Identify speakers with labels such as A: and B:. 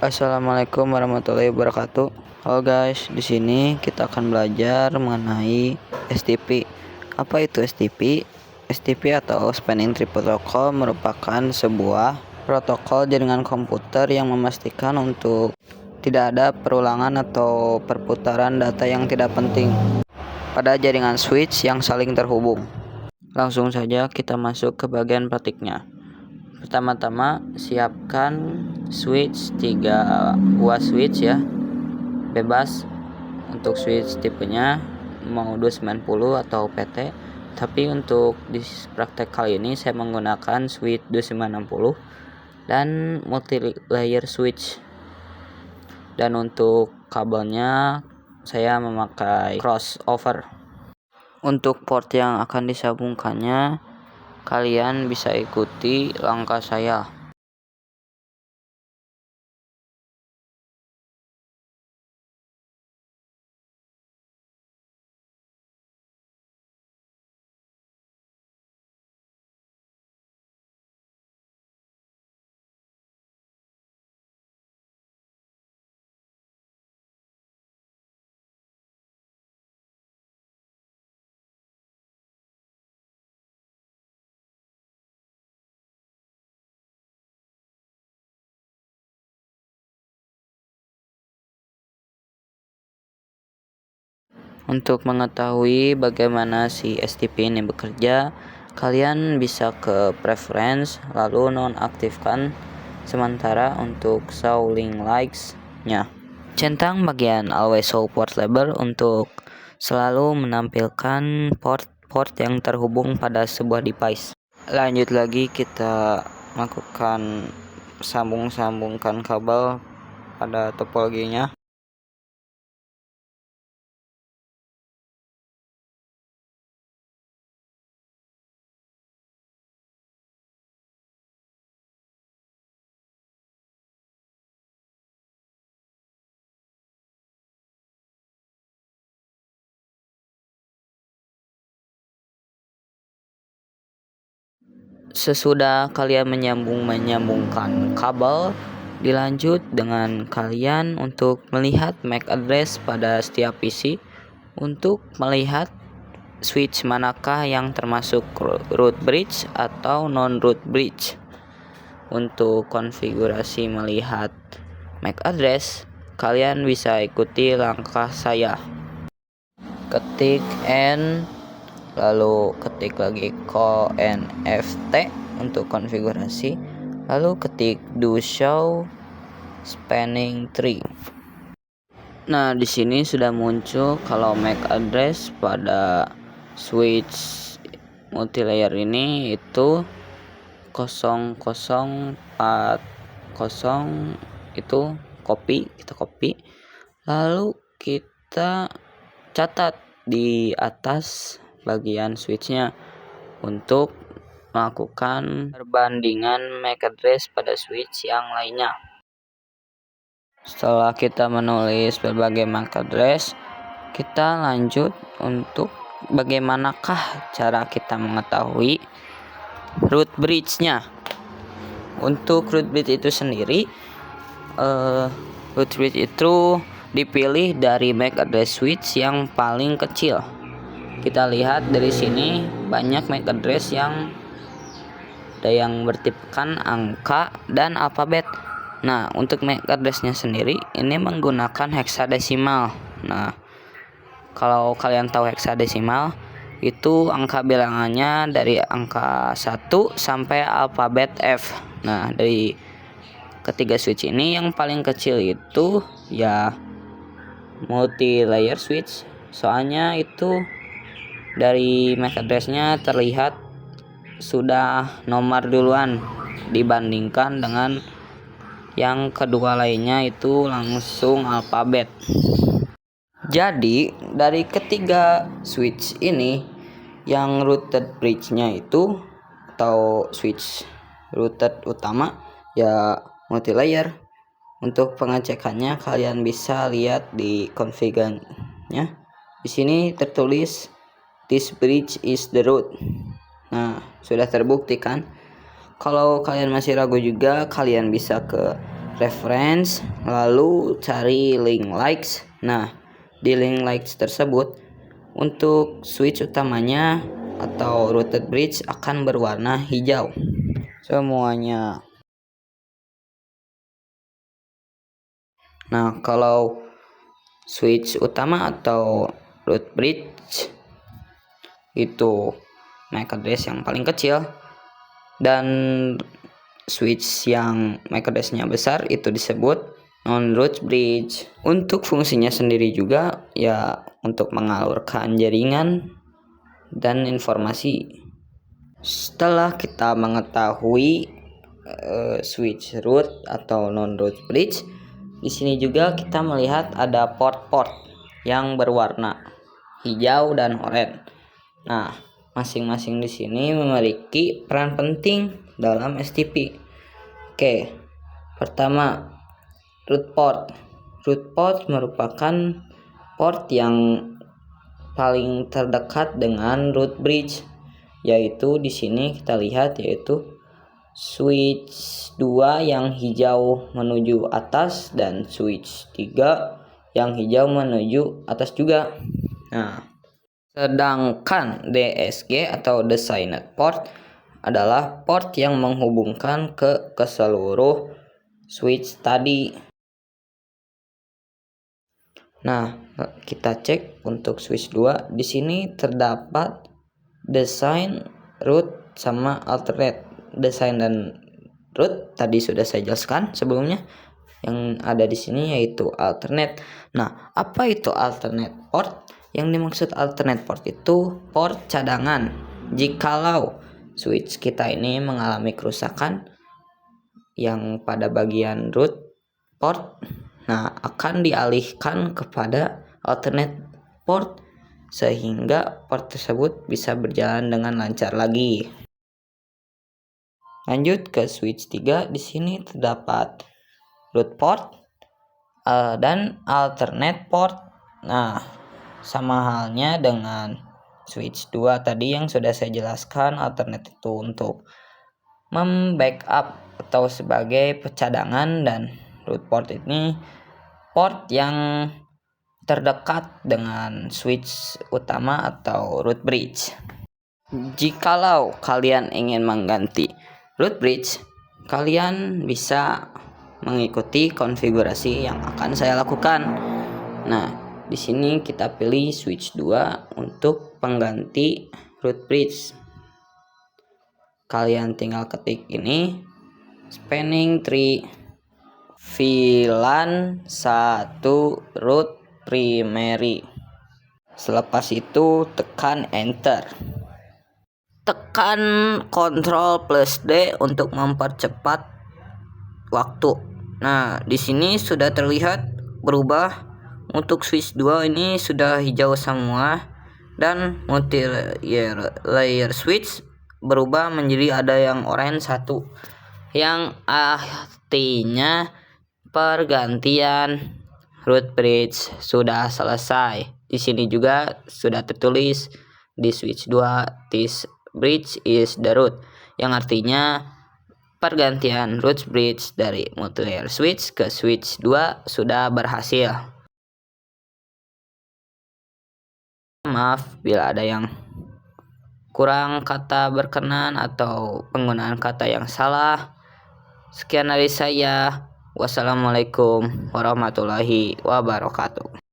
A: Assalamualaikum warahmatullahi wabarakatuh. Halo guys, di sini kita akan belajar mengenai STP. Apa itu STP? STP atau Spanning Tree Protocol merupakan sebuah protokol jaringan komputer yang memastikan untuk tidak ada perulangan atau perputaran data yang tidak penting pada jaringan switch yang saling terhubung. Langsung saja kita masuk ke bagian praktiknya. Pertama-tama siapkan switch 3 buah switch ya, bebas untuk switch tipenya mau 290 atau PT, tapi untuk di praktek kali ini saya menggunakan switch 2960 dan multi layer switch, dan untuk kabelnya saya memakai crossover. Untuk port yang akan disambungkannya, kalian bisa ikuti langkah saya. Untuk mengetahui bagaimana si STP ini bekerja, kalian bisa ke preference lalu nonaktifkan sementara untuk show link likes-nya. Centang bagian always show port label untuk selalu menampilkan port yang terhubung pada sebuah device. Lanjut lagi kita lakukan sambungkan kabel pada topologinya. Sesudah kalian menyambungkan kabel, dilanjut dengan kalian untuk melihat MAC address pada setiap PC untuk melihat switch manakah yang termasuk root bridge atau non root bridge. Untuk konfigurasi melihat MAC address, kalian bisa ikuti langkah saya. Ketik N, lalu ketik lagi CONFT untuk konfigurasi, lalu ketik do show spanning tree. Nah, di sini sudah muncul kalau MAC address pada switch multilayer ini itu 0040, itu kita copy lalu kita catat di atas bagian switchnya untuk melakukan perbandingan MAC address pada switch yang lainnya. Setelah kita menulis berbagai MAC address, kita lanjut untuk bagaimanakah cara kita mengetahui root bridge-nya. Untuk root bridge itu sendiri, root bridge itu dipilih dari MAC address switch yang paling kecil. Kita lihat dari sini banyak MAC address yang ada yang bertipekan angka dan alfabet. Nah, untuk MAC address-nya sendiri ini menggunakan heksadesimal. Nah, kalau kalian tahu heksadesimal, itu angka bilangannya dari angka 1 sampai alfabet F. Nah, dari ketiga switch ini yang paling kecil itu ya multi layer switch. Soalnya itu dari MAC address-nya terlihat sudah nomor duluan dibandingkan dengan yang kedua lainnya itu langsung alfabet. Jadi dari ketiga switch ini yang routed bridge-nya itu atau switch routed utama ya multi layer. Untuk pengecekannya kalian bisa lihat di config-nya. Di sini tertulis this bridge is the root. Nah, sudah terbukti kan? Kalau kalian masih ragu juga, kalian bisa ke reference, lalu cari link likes. Nah, di link likes tersebut untuk switch utamanya atau routed bridge akan berwarna hijau semuanya. Nah, kalau switch utama atau root bridge itu MAC address yang paling kecil, dan switch yang MAC address-nya besar itu disebut non-root bridge. Untuk fungsinya sendiri juga ya untuk mengalurkan jaringan dan informasi. Setelah kita mengetahui switch root atau non-root bridge, di sini juga kita melihat ada port-port yang berwarna hijau dan oranye. Nah, masing-masing di sini memiliki peran penting dalam STP. Oke, pertama root port. Root port merupakan port yang paling terdekat dengan root bridge, yaitu di sini kita lihat yaitu switch 2 yang hijau menuju atas dan switch 3 yang hijau menuju atas juga. Nah, sedangkan DSG atau designated port adalah port yang menghubungkan ke seluruh switch tadi. Nah, kita cek untuk switch 2. Di sini terdapat design, root, sama alternate. Design dan root tadi sudah saya jelaskan sebelumnya. Yang ada di sini yaitu alternate. Nah, apa itu alternate port? Yang dimaksud alternate port itu port cadangan. Jikalau switch kita ini mengalami kerusakan yang pada bagian root port, nah akan dialihkan kepada alternate port sehingga port tersebut bisa berjalan dengan lancar lagi. Lanjut ke switch 3, di sini terdapat root port dan alternate port. Nah, sama halnya dengan switch 2 tadi yang sudah saya jelaskan, alternate itu untuk membackup atau sebagai cadangan, dan root port ini port yang terdekat dengan switch utama atau root bridge. Jikalau kalian ingin mengganti root bridge, kalian bisa mengikuti konfigurasi yang akan saya lakukan. Nah, di sini kita pilih switch 2 untuk pengganti root bridge. Kalian tinggal ketik ini spanning tree VLAN 1 root primary. Selepas itu tekan enter. Tekan Ctrl plus D untuk mempercepat waktu. Nah, di sini sudah terlihat berubah. Untuk switch 2 ini sudah hijau semua, dan multi layer switch berubah menjadi ada yang oranye 1, yang artinya pergantian root bridge sudah selesai. Di sini juga sudah tertulis di switch 2 this bridge is the root, yang artinya pergantian root bridge dari multi-layer switch ke switch 2 sudah berhasil. Maaf bila ada yang kurang kata berkenan atau penggunaan kata yang salah. Sekian dari saya. Wassalamualaikum warahmatullahi wabarakatuh.